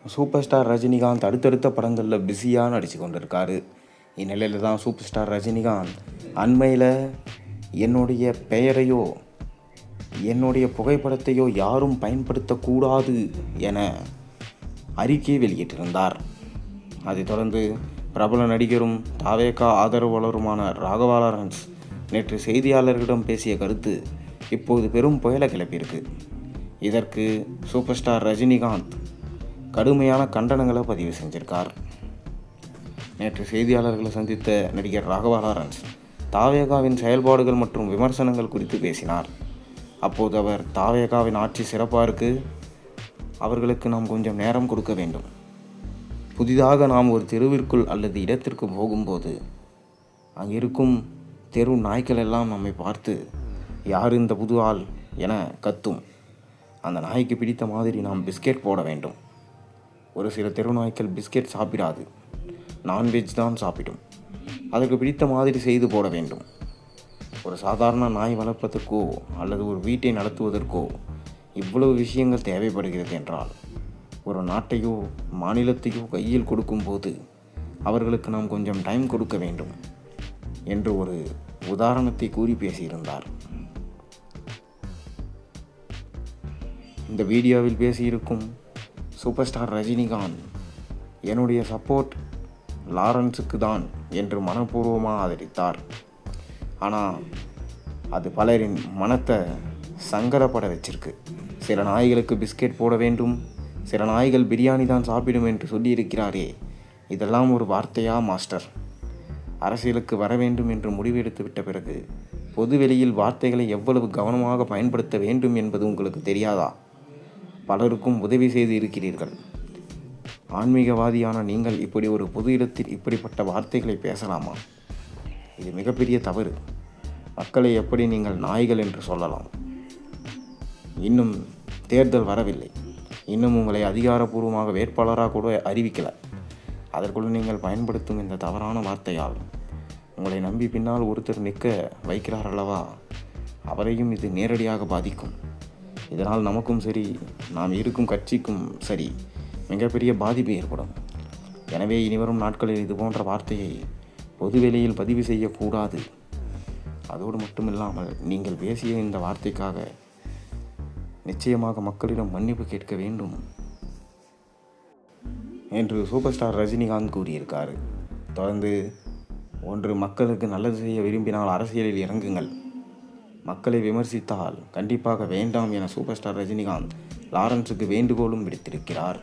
Super star Rajinikanth அடுத்தடுத்த படங்களில் பிஸியாக நடித்து கொண்டிருக்காரு. இந்நிலையில் தான் சூப்பர் ஸ்டார் ரஜினிகாந்த் அண்மையில் என்னுடைய பெயரையோ என்னுடைய புகைப்படத்தையோ யாரும் பயன்படுத்தக்கூடாது என அறிக்கை வெளியிட்டிருந்தார். அதைத் தொடர்ந்து பிரபல நடிகரும் தாவேகா ஆதரவாளருமான ராகவா லாரன்ஸ் நேற்று செய்தியாளர்களிடம் பேசிய கருத்து இப்போது பெரும் புயலை கிளப்பியிருக்கு. இதற்கு சூப்பர் ஸ்டார் ரஜினிகாந்த் கடுமையான கண்டனங்களை பதிவு செஞ்சிருக்கார். நேற்று செய்தியாளர்களை சந்தித்த நடிகர் ராகவா லாரன்ஸ் தாவேகாவின் செயல்பாடுகள் மற்றும் விமர்சனங்கள் குறித்து பேசினார். அப்போது அவர் தாவேகாவின் ஆட்சி சிறப்பாக இருக்குது, அவர்களுக்கு நாம் கொஞ்சம் நேரம் கொடுக்க வேண்டும். புதிதாக நாம் ஒரு தெருவிற்குள் அல்லது இடத்திற்கு போகும்போது அங்கே இருக்கும் தெரு நாய்க்கள் எல்லாம் நம்மை பார்த்து யார் இந்த புது ஆள் என கத்தும். அந்த நாய்க்கு பிடித்த மாதிரி நாம் பிஸ்கெட் போட வேண்டும். ஒரு சில தெரு நாய்க்கள் பிஸ்கெட் சாப்பிடாது, நான்வெஜ் தான் சாப்பிடும். அதற்கு பிடித்த மாதிரி செய்து போட வேண்டும். ஒரு சாதாரண நாய் வளர்ப்பதற்கோ அல்லது ஒரு வீட்டை நடத்துவதற்கோ இவ்வளவு விஷயங்கள் தேவைப்படுகிறது என்றால் ஒரு நாட்டையோ மாநிலத்தையோ கையில் கொடுக்கும்போது அவர்களுக்கு நாம் கொஞ்சம் டைம் கொடுக்க வேண்டும் என்று ஒரு உதாரணத்தை கூறி பேசியிருந்தார். இந்த வீடியோவில் பேசியிருக்கும் சூப்பர் ஸ்டார் ரஜினிகாந்த் என்னுடைய சப்போர்ட் லாரன்ஸுக்கு தான் என்று மனப்பூர்வமாக ஆதரித்தார். ஆனால் அது பலரின் மனத்தை சங்கடப்பட வச்சிருக்கு. சில நாய்களுக்கு பிஸ்கெட் போட வேண்டும், சில நாய்கள் பிரியாணி தான் சாப்பிடும் என்று சொல்லியிருக்கிறாரே, இதெல்லாம் ஒரு வார்த்தையா மாஸ்டர்? அரசியலுக்கு வர வேண்டும் என்று முடிவெடுத்து விட்ட பிறகு பொதுவெளியில் வார்த்தைகளை எவ்வளவு கவனமாக பயன்படுத்த வேண்டும் என்பது உங்களுக்கு தெரியாதா? பலருக்கும் உதவி செய்து இருக்கிறீர்கள். ஆன்மீகவாதியான நீங்கள் இப்படி ஒரு பொது இடத்தில் இப்படிப்பட்ட வார்த்தைகளை பேசலாமா? இது மிகப்பெரிய தவறு. மக்களை எப்படி நீங்கள் நாய்கள் என்று சொல்லலாம்? இன்னும் தேர்தல் வரவில்லை, இன்னும் உங்களை அதிகாரப்பூர்வமாக வேட்பாளராக கூட அறிவிக்கலை. அதற்குள் நீங்கள் பயன்படுத்தும் இந்த தவறான வார்த்தையால் உங்களை நம்பி பின்னால் ஒருத்தர் நிற்க வைக்கிறார் அல்லவா, அவரையும் இது நேரடியாக பாதிக்கும். இதனால் நமக்கும் சரி, நாம் இருக்கும் கட்சிக்கும் சரி மிகப்பெரிய பாதிப்பு ஏற்படும். எனவே இனிவரும் நாட்களில் இது போன்ற வார்த்தையை பொதுவெளியில் பதிவு செய்யக்கூடாது. அதோடு மட்டுமில்லாமல் நீங்கள் பேசிய இந்த வார்த்தைக்காக நிச்சயமாக மக்களிடம் மன்னிப்பு கேட்க வேண்டும் என்று சூப்பர் ஸ்டார் ரஜினிகாந்த் கூறியிருக்காரு. தொடர்ந்து, ஒன்று மக்களுக்கு நல்லது செய்ய விரும்பினால் அரசியலில் இறங்குங்கள், மக்களை விமர்சித்தால் கண்டிப்பாக வேண்டாம் என சூப்பர் ஸ்டார் ரஜினிகாந்த் லாரன்ஸுக்கு வேண்டுகோளும் விடுத்திருக்கிறார்.